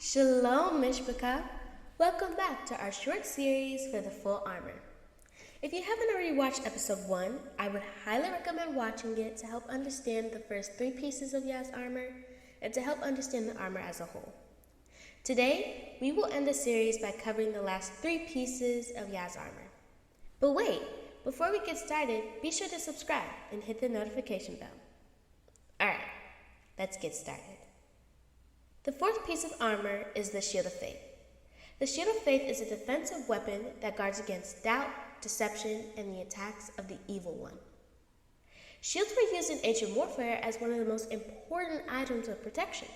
Shalom Mishpacha. Welcome back to our short series for the full armor. If you haven't already watched episode 1, I would highly recommend watching it to help understand the first 3 pieces of Yah's armor and to help understand the armor as a whole. Today, we will end the series by covering the last 3 pieces of Yah's armor. But wait, before we get started, be sure to subscribe and hit the notification bell. Alright, let's get started. The 4th piece of armor is the Shield of Faith. The Shield of Faith is a defensive weapon that guards against doubt, deception, and the attacks of the evil one. Shields were used in ancient warfare as one of the most important items of protection.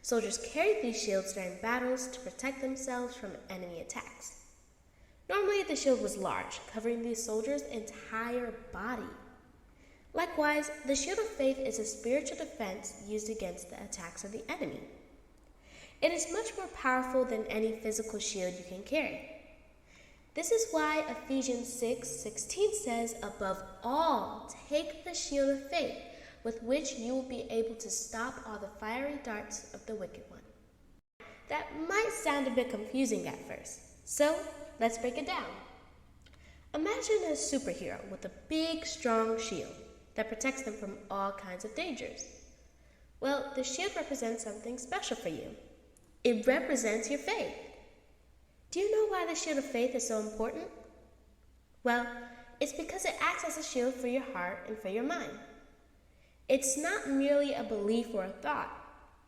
Soldiers carried these shields during battles to protect themselves from enemy attacks. Normally, the shield was large, covering the soldier's entire body. Likewise, the Shield of Faith is a spiritual defense used against the attacks of the enemy. It is much more powerful than any physical shield you can carry. This is why Ephesians 6:16 says, "Above all, take the shield of faith, with which you will be able to stop all the fiery darts of the wicked one." That might sound a bit confusing at first, so let's break it down. Imagine a superhero with a big, strong shield that protects them from all kinds of dangers. Well, the shield represents something special for you. It represents your faith. Do you know why the Shield of Faith is so important? Well, it's because it acts as a shield for your heart and for your mind. It's not merely a belief or a thought.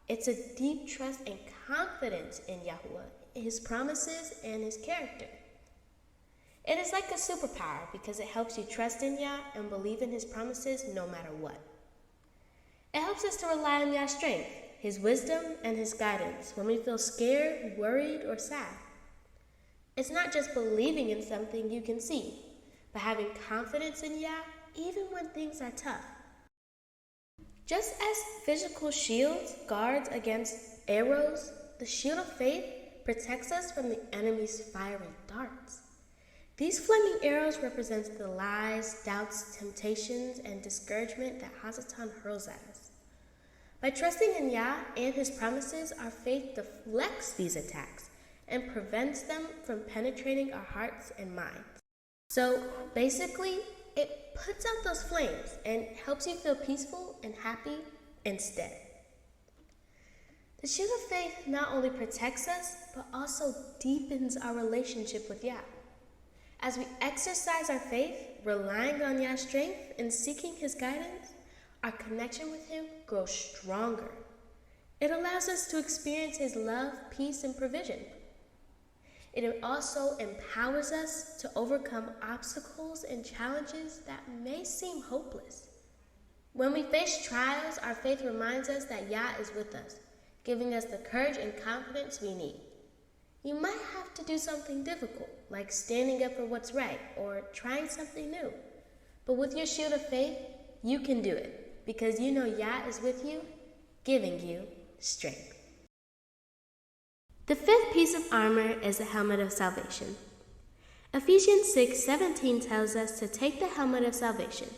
It's a deep trust and confidence in Yahuwah, His promises, and His character. It is like a superpower because it helps you trust in Yah and believe in His promises no matter what. It helps us to rely on Yah's strength, His wisdom, and His guidance when we feel scared, worried, or sad. It's not just believing in something you can see, but having confidence in Yah even when things are tough. Just as physical shields guards against arrows, the Shield of Faith protects us from the enemy's fiery darts. These flaming arrows represent the lies, doubts, temptations, and discouragement that Hasatan hurls at us. By trusting in Yah and His promises, our faith deflects these attacks and prevents them from penetrating our hearts and minds. So basically, it puts out those flames and helps you feel peaceful and happy instead. The Shield of Faith not only protects us, but also deepens our relationship with Yah. As we exercise our faith, relying on Yah's strength and seeking His guidance, our connection with Him grows stronger. It allows us to experience His love, peace, and provision. It also empowers us to overcome obstacles and challenges that may seem hopeless. When we face trials, our faith reminds us that Yah is with us, giving us the courage and confidence we need. You might have to do something difficult, like standing up for what's right or trying something new. But with your Shield of Faith, you can do it because you know Yah is with you, giving you strength. The 5th piece of armor is the helmet of salvation. Ephesians 6:17 tells us to take the helmet of salvation.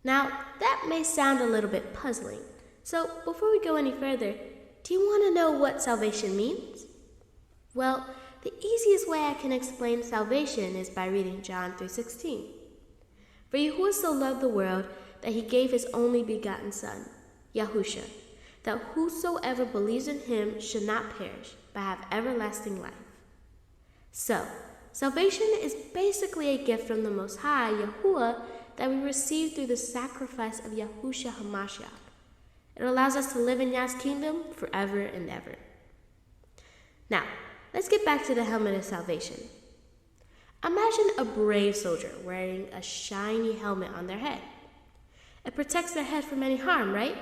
Now, that may sound a little bit puzzling. So before we go any further, do you want to know what salvation means? Well, the easiest way I can explain salvation is by reading John 3:16. "For Yahuwah so loved the world that He gave His only begotten Son, Yahusha, that whosoever believes in Him should not perish, but have everlasting life." So, salvation is basically a gift from the Most High, Yahuwah, that we receive through the sacrifice of Yahushua HaMashiach. It allows us to live in Yah's kingdom forever and ever. Now, let's get back to the helmet of salvation. Imagine a brave soldier wearing a shiny helmet on their head. It protects their head from any harm, right?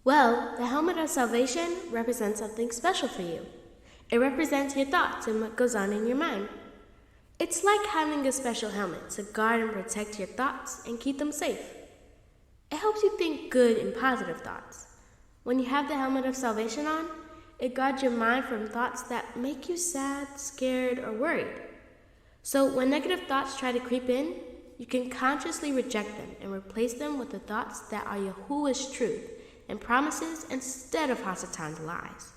Well, the helmet of salvation represents something special for you. It represents your thoughts and what goes on in your mind. It's like having a special helmet to guard and protect your thoughts and keep them safe. It helps you think good and positive thoughts. When you have the helmet of salvation on, it guards your mind from thoughts that make you sad, scared, or worried. So when negative thoughts try to creep in, you can consciously reject them and replace them with the thoughts that are Yahuwah's truth and promises instead of Hasatan's lies.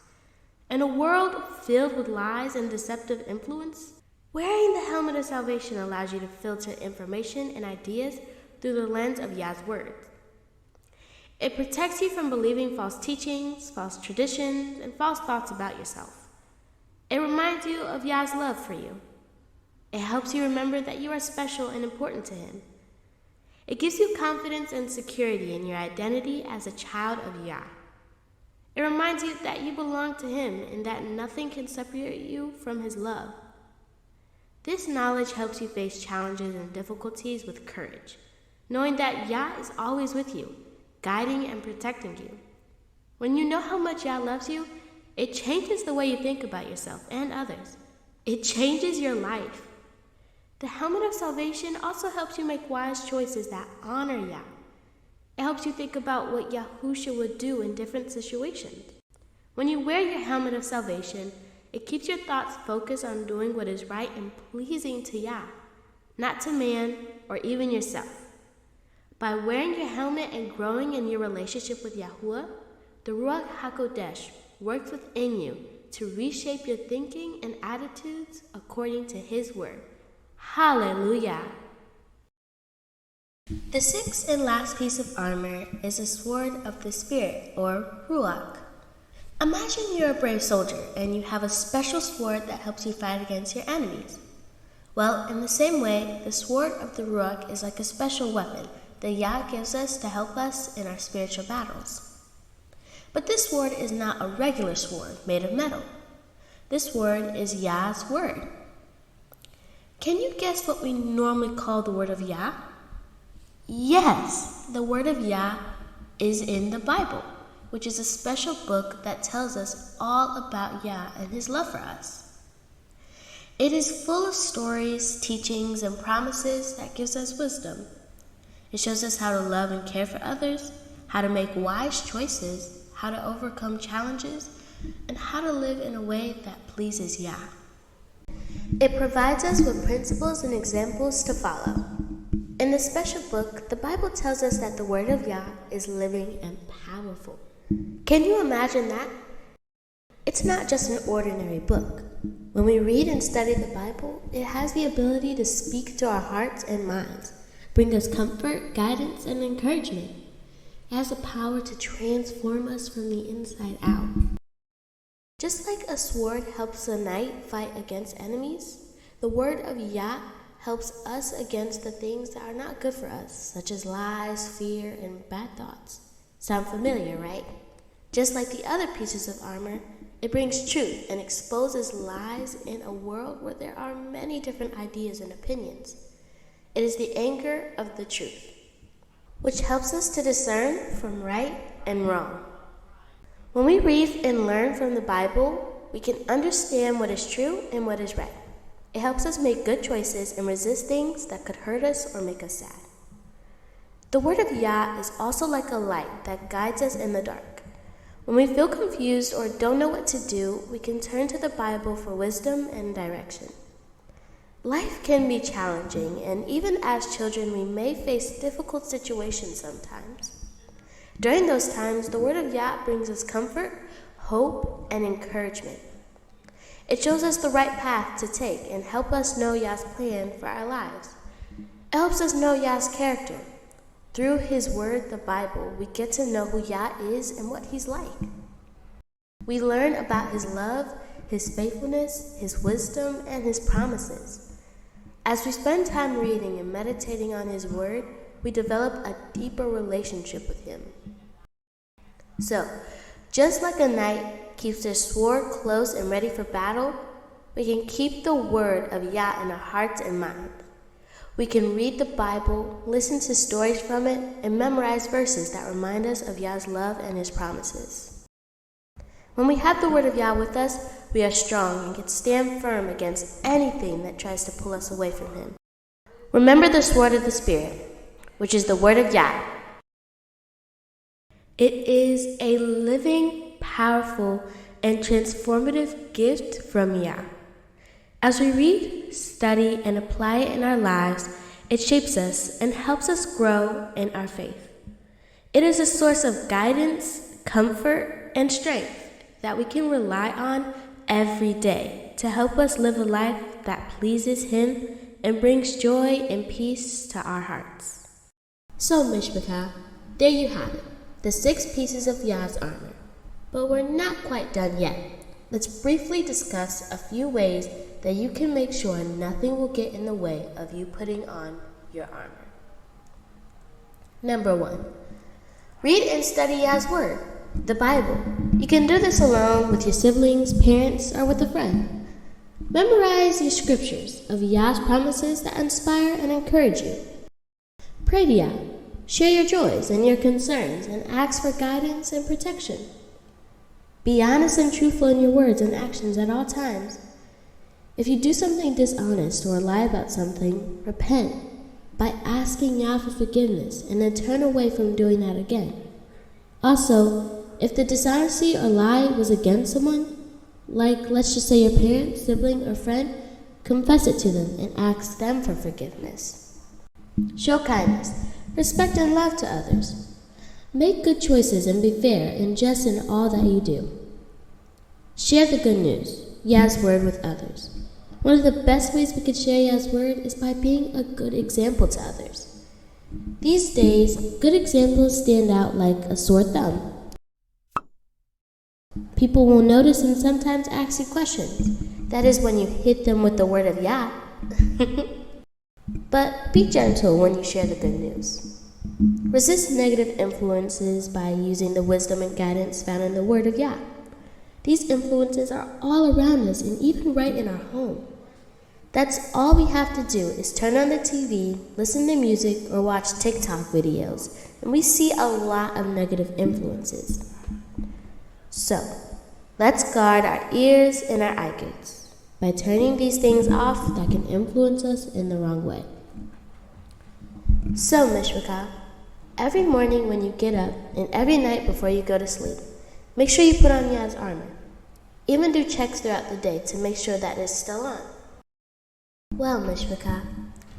In a world filled with lies and deceptive influence, wearing the helmet of salvation allows you to filter information and ideas through the lens of Yah's word. It protects you from believing false teachings, false traditions, and false thoughts about yourself. It reminds you of Yah's love for you. It helps you remember that you are special and important to Him. It gives you confidence and security in your identity as a child of Yah. It reminds you that you belong to Him and that nothing can separate you from His love. This knowledge helps you face challenges and difficulties with courage, knowing that Yah is always with you, guiding and protecting you. When you know how much Yah loves you, it changes the way you think about yourself and others. It changes your life. The helmet of salvation also helps you make wise choices that honor Yah. It helps you think about what Yahusha would do in different situations. When you wear your helmet of salvation, it keeps your thoughts focused on doing what is right and pleasing to Yah, not to man or even yourself. By wearing your helmet and growing in your relationship with Yahuwah, the Ruach HaKodesh works within you to reshape your thinking and attitudes according to His word. Hallelujah! The sixth and last piece of armor is a sword of the Spirit, or Ruach. Imagine you're a brave soldier and you have a special sword that helps you fight against your enemies. Well, in the same way, the sword of the Ruach is like a special weapon that Yah gives us to help us in our spiritual battles. But this sword is not a regular sword made of metal. This word is Yah's word. Can you guess what we normally call the word of Yah? Yes, the word of Yah is in the Bible, which is a special book that tells us all about Yah and His love for us. It is full of stories, teachings, and promises that gives us wisdom. It shows us how to love and care for others, how to make wise choices, how to overcome challenges, and how to live in a way that pleases Yah. It provides us with principles and examples to follow. In this special book, the Bible tells us that the word of Yah is living and powerful. Can you imagine that? It's not just an ordinary book. When we read and study the Bible, it has the ability to speak to our hearts and minds, bring us comfort, guidance, and encouragement. It has the power to transform us from the inside out. Just like a sword helps a knight fight against enemies, the word of Yah helps us against the things that are not good for us, such as lies, fear, and bad thoughts. Sound familiar, right? Just like the other pieces of armor, it brings truth and exposes lies in a world where there are many different ideas and opinions. It is the anchor of the truth, which helps us to discern from right and wrong. When we read and learn from the Bible, we can understand what is true and what is right. It helps us make good choices and resist things that could hurt us or make us sad. The word of Yah is also like a light that guides us in the dark. When we feel confused or don't know what to do, we can turn to the Bible for wisdom and direction. Life can be challenging, and even as children, we may face difficult situations sometimes. During those times, the word of Yah brings us comfort, hope, and encouragement. It shows us the right path to take and help us know Yah's plan for our lives. It helps us know Yah's character. Through His word, the Bible, we get to know who Yah is and what He's like. We learn about His love, His faithfulness, His wisdom, and His promises. As we spend time reading and meditating on His word, we develop a deeper relationship with Him. So, just like a knight keeps their sword close and ready for battle, we can keep the word of Yah in our hearts and minds. We can read the Bible, listen to stories from it, and memorize verses that remind us of Yah's love and His promises. When we have the word of Yah with us, we are strong and can stand firm against anything that tries to pull us away from Him. Remember the sword of the Spirit, which is the word of Yah. It is a living, powerful, and transformative gift from Yah. As we read, study, and apply it in our lives, it shapes us and helps us grow in our faith. It is a source of guidance, comfort, and strength. that we can rely on every day to help us live a life that pleases Him and brings joy and peace to our hearts. So, Mishpacha, there you have it, the 6 pieces of Yah's armor. But we're not quite done yet. Let's briefly discuss a few ways that you can make sure nothing will get in the way of you putting on your armor. Number 1, read and study Yah's Word, the Bible. You can do this alone with your siblings, parents, or with a friend. Memorize your scriptures of Yah's promises that inspire and encourage you. Pray to Yah, share your joys and your concerns, and ask for guidance and protection. Be honest and truthful in your words and actions at all times. If you do something dishonest or lie about something, repent by asking Yah for forgiveness and then turn away from doing that again. Also, if the dishonesty or lie was against someone, like let's just say your parent, sibling, or friend, confess it to them and ask them for forgiveness. Show kindness, respect, and love to others. Make good choices and be fair and just in all that you do. Share the good news, Yah's Word, with others. One of the best ways we could share Yah's Word is by being a good example to others. These days, good examples stand out like a sore thumb. People will notice and sometimes ask you questions. That is when you hit them with the word of Yah. But be gentle when you share the good news. Resist negative influences by using the wisdom and guidance found in the Word of Yah. These influences are all around us and even right in our home. That's all we have to do is turn on the TV, listen to music, or watch TikTok videos, and we see a lot of negative influences. So, let's guard our ears and our eye gates by turning these things off that can influence us in the wrong way. So, Mishpacha, every morning when you get up and every night before you go to sleep, make sure you put on Yah's armor. Even do checks throughout the day to make sure that it's still on. Well, Mishpacha,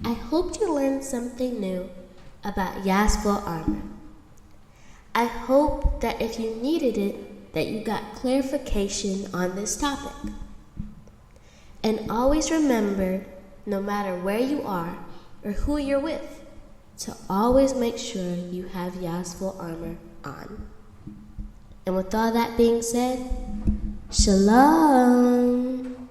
I hope you learned something new about Yah's full armor. I hope that if you needed it, that you got clarification on this topic. And always remember, no matter where you are or who you're with, to always make sure you have Yah's full armor on. And with all that being said, Shalom!